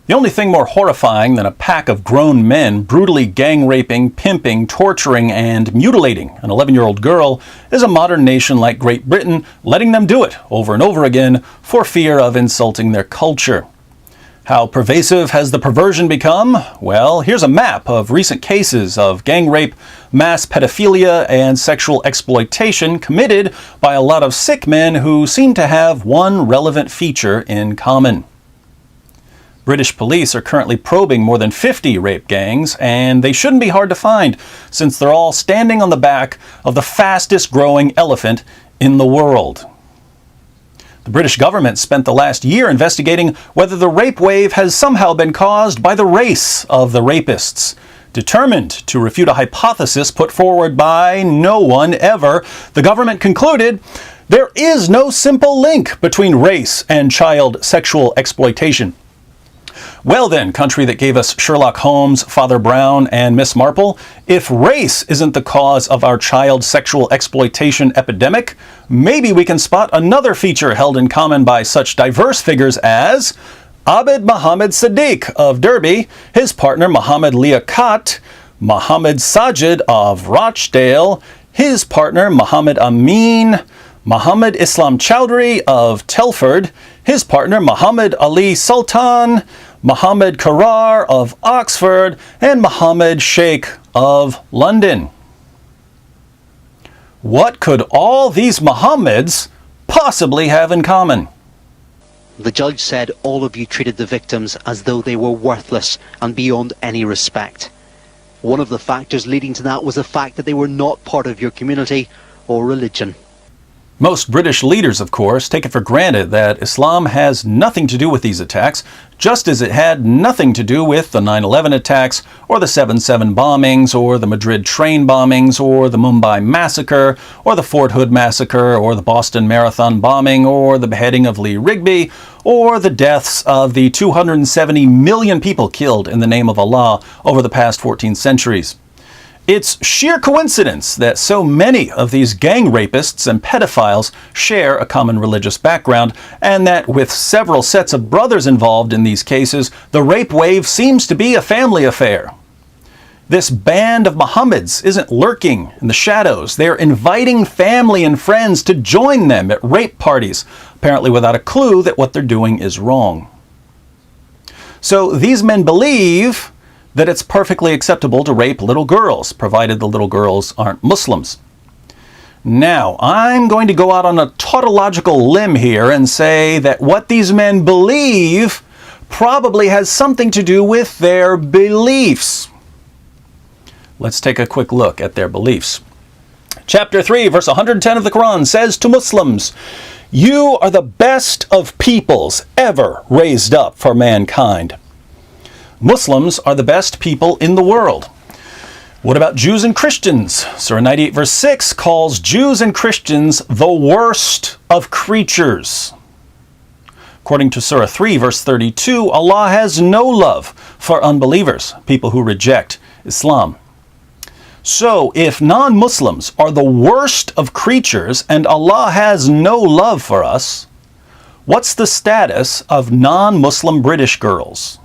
The only thing more horrifying than a pack of grown men brutally gang raping, pimping, torturing, and mutilating an 11-year-old girl is a modern nation like Great Britain letting them do it over and over again for fear of insulting their culture. How pervasive has the perversion become? Well, here's a map of recent cases of gang rape, mass pedophilia, and sexual exploitation committed by a lot of sick men who seem to have one relevant feature in common. British police are currently probing more than 50 rape gangs, and they shouldn't be hard to find, since they're all standing on the back of the fastest growing elephant in the world. The British government spent the last year investigating whether the rape wave has somehow been caused by the race of the rapists. Determined to refute a hypothesis put forward by no one ever, the government concluded there is no simple link between race and child sexual exploitation. Well then, country that gave us Sherlock Holmes, Father Brown, and Miss Marple, if race isn't the cause of our child sexual exploitation epidemic, maybe we can spot another feature held in common by such diverse figures as Abid Mohammed Sadiq of Derby, his partner Mohammed Liaquat, Mohammed Sajid of Rochdale, his partner Mohammed Amin, Mohammed Islam Chowdhury of Telford, his partner Mohammed Ali Sultan, Mohammed Karar of Oxford, and Mohammed Sheikh of London. What could all these Mohammeds possibly have in common? The judge said all of you treated the victims as though they were worthless and beyond any respect. One of the factors leading to that was the fact that they were not part of your community or religion. Most British leaders, of course, take it for granted that Islam has nothing to do with these attacks, just as it had nothing to do with the 9/11 attacks, or the 7/7 bombings, or the Madrid train bombings, or the Mumbai massacre, or the Fort Hood massacre, or the Boston Marathon bombing, or the beheading of Lee Rigby, or the deaths of the 270 million people killed in the name of Allah over the past 14 centuries. It's sheer coincidence that so many of these gang rapists and pedophiles share a common religious background, and that with several sets of brothers involved in these cases, the rape wave seems to be a family affair. This band of Mohammeds isn't lurking in the shadows. They're inviting family and friends to join them at rape parties, apparently without a clue that what they're doing is wrong. So these men believe that it's perfectly acceptable to rape little girls, provided the little girls aren't Muslims. Now, I'm going to go out on a tautological limb here and say that what these men believe probably has something to do with their beliefs. Let's take a quick look at their beliefs. Chapter 3, verse 110 of the Quran says to Muslims, "You are the best of peoples ever raised up for mankind." Muslims are the best people in the world. What about Jews and Christians? Surah 98 verse 6 calls Jews and Christians the worst of creatures. According to Surah 3 verse 32, Allah has no love for unbelievers, people who reject Islam. So if non-Muslims are the worst of creatures and Allah has no love for us, what's the status of non-Muslim British girls?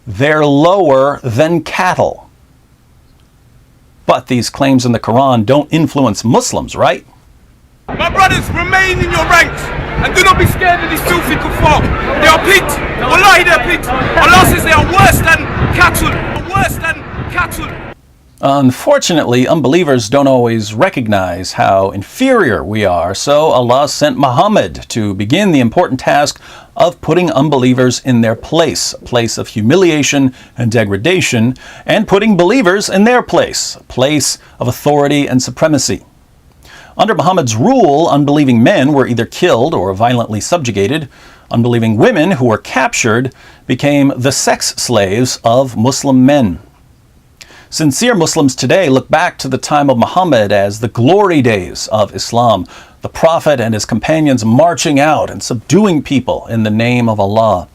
They're lower than cattle. But these claims in the Quran don't influence Muslims, right? My brothers, remain in your ranks and do not be scared of these filthy kuffar. They are pigs. Wallahi, they are pigs. Allah says they are worse than cattle. Worse than cattle. Unfortunately, unbelievers don't always recognize how inferior we are, so Allah sent Muhammad to begin the important task of putting unbelievers in their place, a place of humiliation and degradation, and putting believers in their place, a place of authority and supremacy. Under Muhammad's rule, unbelieving men were either killed or violently subjugated. Unbelieving women who were captured became the sex slaves of Muslim men. Sincere Muslims today look back to the time of Muhammad as the glory days of Islam, the Prophet and his companions marching out and subduing people in the name of Allah.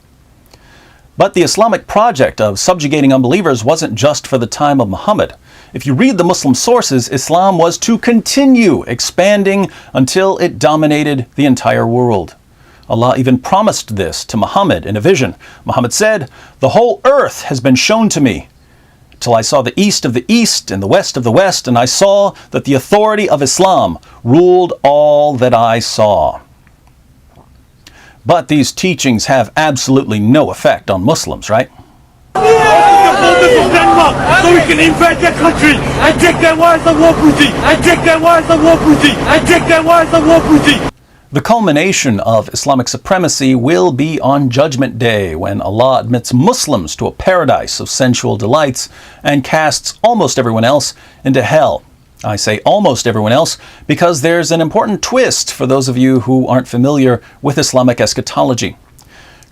But the Islamic project of subjugating unbelievers wasn't just for the time of Muhammad. If you read the Muslim sources, Islam was to continue expanding until it dominated the entire world. Allah even promised this to Muhammad in a vision. Muhammad said, "The whole earth has been shown to me, till I saw the east of the east and the west of the west, and I saw that the authority of Islam ruled all that I saw." But these teachings have absolutely no effect on Muslims, right? So we can invade their country and take their wives and war booty, and take their wives and war booty, and take their wives and war booty. The culmination of Islamic supremacy will be on Judgment Day, when Allah admits Muslims to a paradise of sensual delights and casts almost everyone else into hell. I say almost everyone else because there's an important twist for those of you who aren't familiar with Islamic eschatology.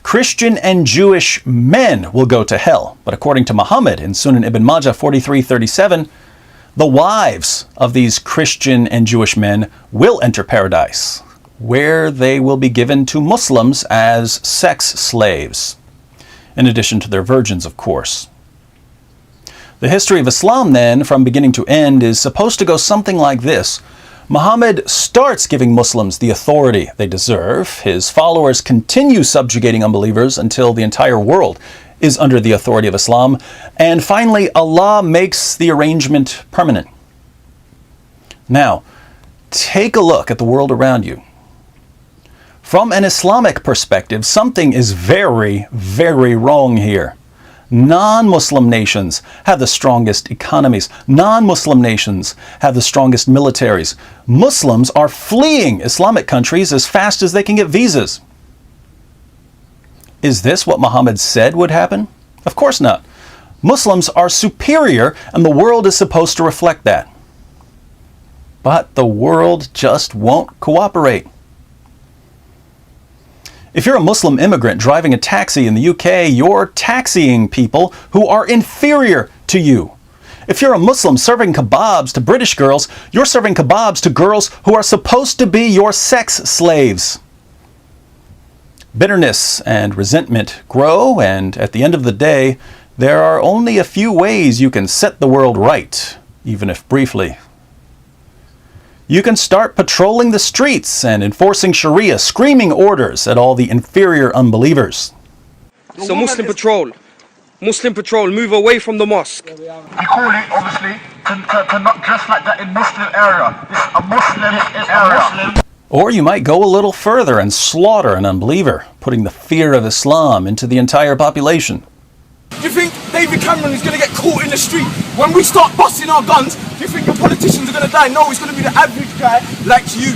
Christian and Jewish men will go to hell, but according to Muhammad in Sunan Ibn Majah 43:37, the wives of these Christian and Jewish men will enter paradise, where they will be given to Muslims as sex slaves, in addition to their virgins, of course. The history of Islam, then, from beginning to end, is supposed to go something like this. Muhammad starts giving Muslims the authority they deserve. His followers continue subjugating unbelievers until the entire world is under the authority of Islam. And finally, Allah makes the arrangement permanent. Now, take a look at the world around you. From an Islamic perspective, something is very, very wrong here. Non-Muslim nations have the strongest economies. Non-Muslim nations have the strongest militaries. Muslims are fleeing Islamic countries as fast as they can get visas. Is this what Muhammad said would happen? Of course not. Muslims are superior, and the world is supposed to reflect that. But the world just won't cooperate. If you're a Muslim immigrant driving a taxi in the UK, you're taxiing people who are inferior to you. If you're a Muslim serving kebabs to British girls, you're serving kebabs to girls who are supposed to be your sex slaves. Bitterness and resentment grow, and at the end of the day, there are only a few ways you can set the world right, even if briefly. You can start patrolling the streets and enforcing Sharia, screaming orders at all the inferior unbelievers. So Muslim Patrol, move away from the mosque. I call it, obviously, to not dress like that in Muslim area. It's a Muslim area. Or you might go a little further and slaughter an unbeliever, putting the fear of Islam into the entire population. Do you think David Cameron is going to get caught in the street when we start busting our guns? Do you think your politicians are going to die? No, it's going to be the average guy like you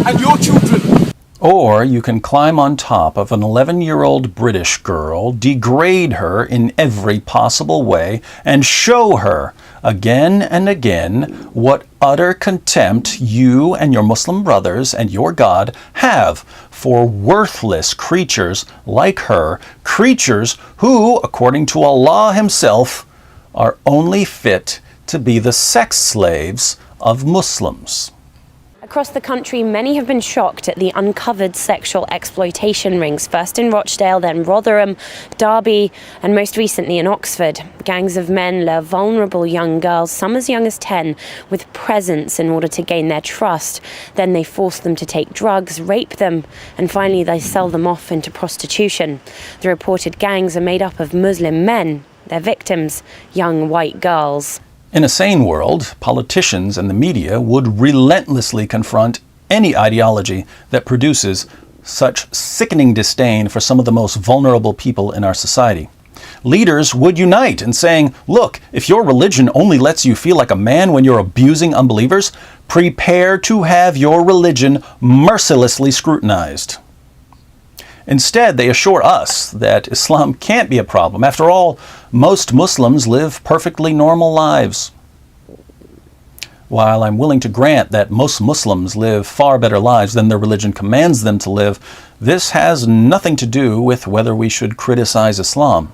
and your children. Or you can climb on top of an 11-year-old British girl, degrade her in every possible way, and show her again and again what utter contempt you and your Muslim brothers and your God have for worthless creatures like her, creatures who, according to Allah Himself, are only fit to be the sex slaves of Muslims. Across the country, many have been shocked at the uncovered sexual exploitation rings, first in Rochdale, then Rotherham, Derby, and most recently in Oxford. Gangs of men lure vulnerable young girls, some as young as 10, with presents in order to gain their trust. Then they force them to take drugs, rape them, and finally they sell them off into prostitution. The reported gangs are made up of Muslim men, their victims, young white girls. In a sane world, politicians and the media would relentlessly confront any ideology that produces such sickening disdain for some of the most vulnerable people in our society. Leaders would unite in saying, look, if your religion only lets you feel like a man when you're abusing unbelievers, prepare to have your religion mercilessly scrutinized. Instead, they assure us that Islam can't be a problem. After all, most Muslims live perfectly normal lives. While I'm willing to grant that most Muslims live far better lives than their religion commands them to live, this has nothing to do with whether we should criticize Islam.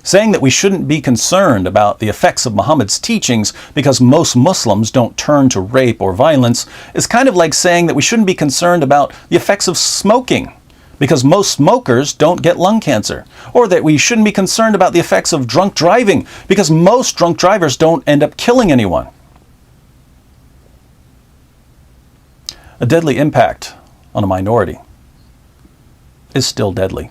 Saying that we shouldn't be concerned about the effects of Muhammad's teachings because most Muslims don't turn to rape or violence is kind of like saying that we shouldn't be concerned about the effects of smoking because most smokers don't get lung cancer, or that we shouldn't be concerned about the effects of drunk driving because most drunk drivers don't end up killing anyone. A deadly impact on a minority. is still deadly.